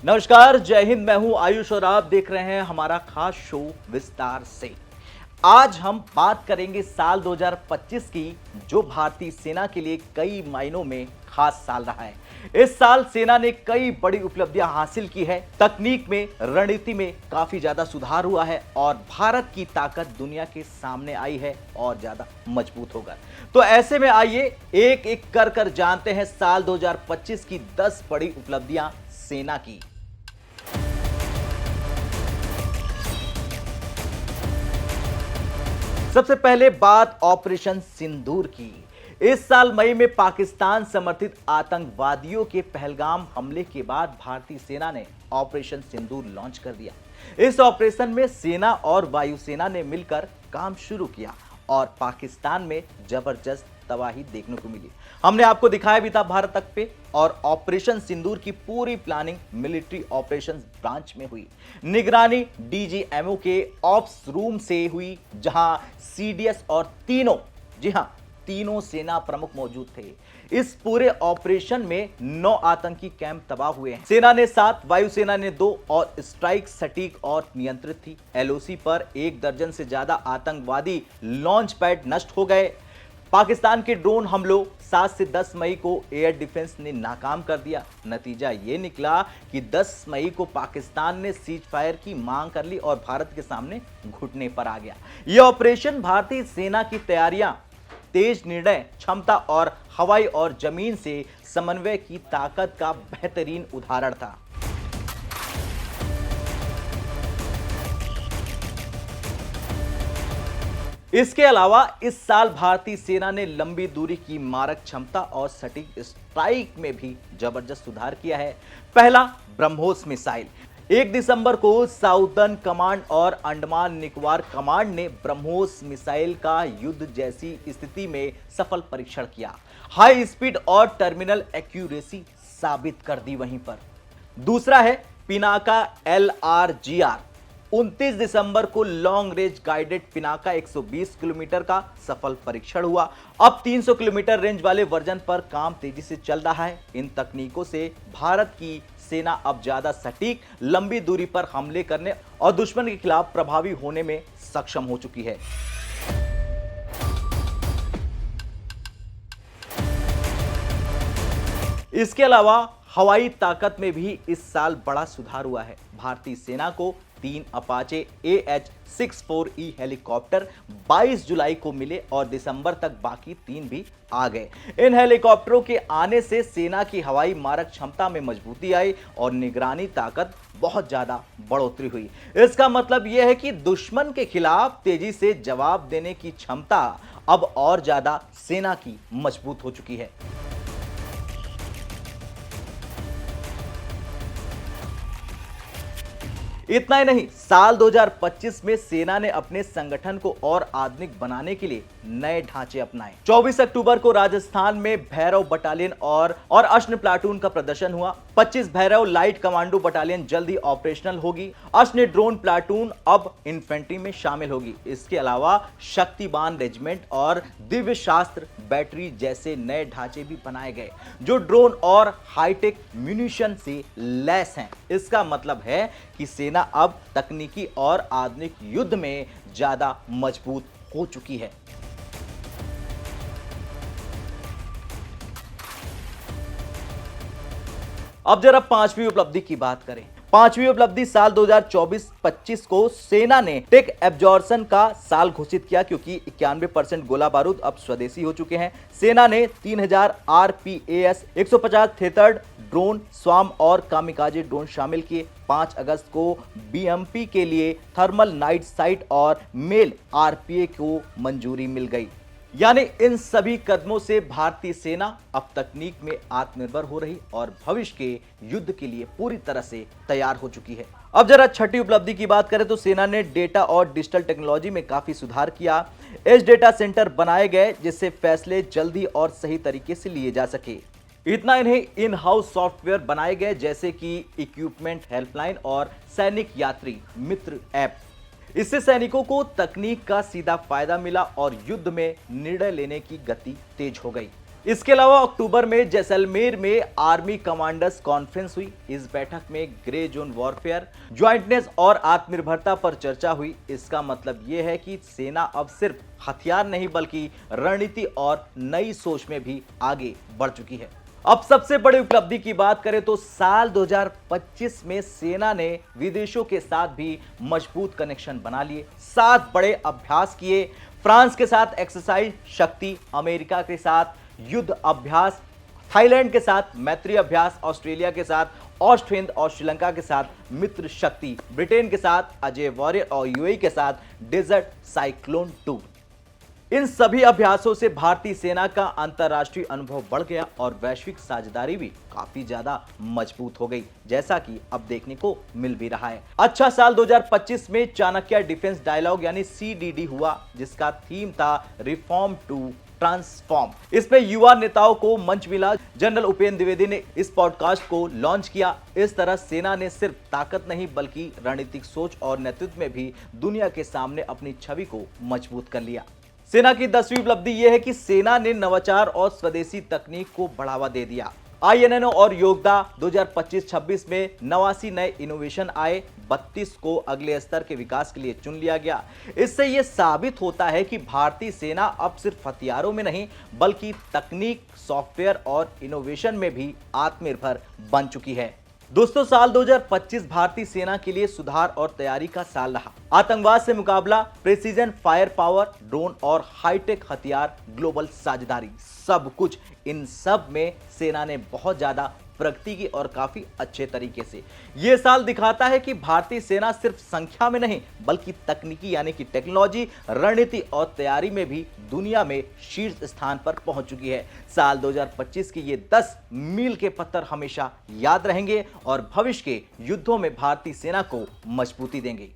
नमस्कार, जय हिंद। मैं हूं आयुष और आप देख रहे हैं हमारा खास शो विस्तार से। आज हम बात करेंगे साल 2025 की, जो भारतीय सेना के लिए कई मायनों में खास साल रहा है। इस साल सेना ने कई बड़ी उपलब्धियां हासिल की है। तकनीक में, रणनीति में काफी ज्यादा सुधार हुआ है और भारत की ताकत दुनिया के सामने आई है और ज्यादा मजबूत होकर। तो ऐसे में आइए एक एक कर जानते हैं साल 2025 की 10 बड़ी उपलब्धियां सेना की। सबसे पहले बात ऑपरेशन सिंदूर की। इस साल मई में पाकिस्तान समर्थित आतंकवादियों के पहलगाम हमले के बाद भारतीय सेना ने ऑपरेशन सिंदूर लॉन्च कर दिया। इस ऑपरेशन में सेना और वायुसेना ने मिलकर काम शुरू किया और पाकिस्तान में जबरदस्त तबाही देखने को मिली। हमने आपको दिखाया भी था भारत तक पे। और ऑपरेशन सिंदूर की पूरी प्लानिंग मिलिट्री ऑपरेशंस ब्रांच में हुई। निगरानी डीजीएमओ के ऑप्स रूम से हुई, जहां सीडीएस और तीनों सेना प्रमुख मौजूद थे। इस पूरे ऑपरेशन में 9 आतंकी कैंप तबाह हुए हैं। सेना ने 7, वायुसेना ने 2 और स्ट्राइक सटीक और नियंत्रित थी। एलओसी पर 1 दर्जन से ज्यादा आतंकवादी लॉन्च पैड नष्ट हो गए। पाकिस्तान के ड्रोन हमलों 7 से 10 मई को एयर डिफेंस ने नाकाम कर दिया। नतीजा यह निकला कि 10 मई को पाकिस्तान ने सीज फायर की मांग कर ली और भारत के सामने घुटने पर आ गया। यह ऑपरेशन भारतीय सेना की तैयारियां, तेज निर्णय क्षमता और हवाई और जमीन से समन्वय की ताकत का बेहतरीन उदाहरण था। इसके अलावा इस साल भारतीय सेना ने लंबी दूरी की मारक क्षमता और सटीक स्ट्राइक में भी जबरदस्त सुधार किया है। पहला, ब्रह्मोस मिसाइल। 1 दिसंबर को साउदर्न कमांड और अंडमान निकोबार कमांड ने ब्रह्मोस मिसाइल का युद्ध जैसी स्थिति में सफल परीक्षण किया। हाई स्पीड और टर्मिनल एक्यूरेसी साबित कर दी वहीं पर। दूसरा है पिनाका LRGR। 29 दिसंबर को long range guided Pinaka 120 kilometre का सफल परीक्षण हुआ। अब 300 किलोमीटर रेंज वाले वर्जन पर काम तेजी से चल रहा है। इन तकनीकों से भारत की सेना अब ज्यादा सटीक, लंबी दूरी पर हमले करने और दुश्मन के खिलाफ प्रभावी होने में सक्षम हो चुकी है। इसके अलावा हवाई ताकत में भी इस साल बड़ा सुधार हुआ है। भारतीय सेना को 3 अपाचे AH-64E हेलीकॉप्टर 22 जुलाई को मिले और दिसंबर तक बाकी 3 भी आ गए। इन हेलीकॉप्टरों के आने से सेना की हवाई मारक क्षमता में मजबूती आई और निगरानी ताकत बहुत ज्यादा बढ़ोतरी हुई। इसका मतलब यह है कि दुश्मन के खिलाफ तेजी से जवाब देने की क्षमता अब और ज्यादा सेना की मजबूत हो चुकी है। इतना ही नहीं, साल 2025 में सेना ने अपने संगठन को और आधुनिक बनाने के लिए नए ढांचे अपनाए। 24 अक्टूबर को राजस्थान में भैरव बटालियन और अश्न प्लाटून का प्रदर्शन हुआ। 25 भैरव लाइट कमांडो बटालियन जल्द ही ऑपरेशनल होगी। अश्न ड्रोन प्लाटून अब इन्फेंट्री में शामिल होगी। इसके अलावा शक्तिबान रेजिमेंट और दिव्य शास्त्र बैटरी जैसे नए ढांचे भी बनाए गए, जो ड्रोन और हाईटेक म्यूनिशन से लैस हैं। इसका मतलब है कि सेना अब तकनीकी और आधुनिक युद्ध में ज्यादा मजबूत हो चुकी है। अब जरा 5वीं उपलब्धि की बात करें। 5वीं उपलब्धि साल 2024-25 को सेना ने टेक एब्जॉर्प्शन का साल घोषित किया, क्योंकि 91% गोला बारूद अब स्वदेशी हो चुके हैं। सेना ने 3000 RPAS 150 थेथर्ड ड्रोन, स्वाम और कामिकाजे ड्रोन शामिल किए। 5 अगस्त को BMP के लिए थर्मल नाइट साइट और मेल RPA को मंजूरी मिल गई। यानी इन सभी कदमों से भारतीय सेना अब तकनीक में आत्मनिर्भर हो रही और भविष्य के युद्ध के लिए पूरी तरह से तैयार हो चुकी है। अब जरा 6ठी उपलब्धि की बात करें तो सेना ने डेटा और डिजिटल टेक्नोलॉजी में काफी सुधार किया। एज डेटा सेंटर बनाए गए, जिससे फैसले जल्दी और सही तरीके से लिए जा सके। इतना ही नहीं, इन हाउस सॉफ्टवेयर बनाए गए, जैसे कि इक्विपमेंट हेल्पलाइन और सैनिक यात्री मित्र ऐप। इससे सैनिकों को तकनीक का सीधा फायदा मिला और युद्ध में निर्णय लेने की गति तेज हो गई। इसके अलावा अक्टूबर में जैसलमेर में आर्मी कमांडर्स कॉन्फ्रेंस हुई। इस बैठक में ग्रे जोन वॉरफेयर, ज्वाइंटनेस और आत्मनिर्भरता पर चर्चा हुई। इसका मतलब यह है कि सेना अब सिर्फ हथियार नहीं बल्कि रणनीति और नई सोच में भी आगे बढ़ चुकी है। अब सबसे बड़ी उपलब्धि की बात करें तो साल 2025 में सेना ने विदेशों के साथ भी मजबूत कनेक्शन बना लिए, 7 बड़े अभ्यास किए। फ्रांस के साथ एक्सरसाइज शक्ति, अमेरिका के साथ युद्ध अभ्यास, थाईलैंड के साथ मैत्री अभ्यास, ऑस्ट्रेलिया के साथ ऑस्ट हिंद और श्रीलंका के साथ मित्र शक्ति, ब्रिटेन के साथ अजय वॉरियर और यूएई के साथ डेजर्ट साइक्लोन 2। इन सभी अभ्यासों से भारतीय सेना का अंतर्राष्ट्रीय अनुभव बढ़ गया और वैश्विक साझेदारी भी काफी ज्यादा मजबूत हो गई, जैसा कि अब देखने को मिल भी रहा है। अच्छा, साल 2025 में चाणक्य डिफेंस डायलॉग यानी CDD हुआ, जिसका थीम था रिफॉर्म टू ट्रांसफॉर्म। इसमें युवा नेताओं को मंच मिला। जनरल उपेंद्र द्विवेदी ने इस पॉडकास्ट को लॉन्च किया। इस तरह सेना ने सिर्फ ताकत नहीं बल्कि रणनीतिक सोच और नेतृत्व में भी दुनिया के सामने अपनी छवि को मजबूत कर लिया। सेना की 10वीं उपलब्धि यह है कि सेना ने नवाचार और स्वदेशी तकनीक को बढ़ावा दे दिया। INNO और योगदा 2025-26 में 89 नए इनोवेशन आए, 32 को अगले स्तर के विकास के लिए चुन लिया गया। इससे यह साबित होता है कि भारतीय सेना अब सिर्फ हथियारों में नहीं बल्कि तकनीक, सॉफ्टवेयर और इनोवेशन में भी आत्मनिर्भर बन चुकी है। दोस्तों, साल 2025 भारतीय सेना के लिए सुधार और तैयारी का साल रहा। आतंकवाद से मुकाबला, प्रिसीजन फायर पावर, ड्रोन और हाईटेक हथियार, ग्लोबल साझेदारी, सब कुछ, इन सब में सेना ने बहुत ज्यादा प्रगति की और काफी अच्छे तरीके से। यह साल दिखाता है कि भारतीय सेना सिर्फ संख्या में नहीं बल्कि तकनीकी यानी कि टेक्नोलॉजी, रणनीति और तैयारी में भी दुनिया में शीर्ष स्थान पर पहुंच चुकी है। साल 2025 के ये 10 मील के पत्थर हमेशा याद रहेंगे और भविष्य के युद्धों में भारतीय सेना को मजबूती देंगे।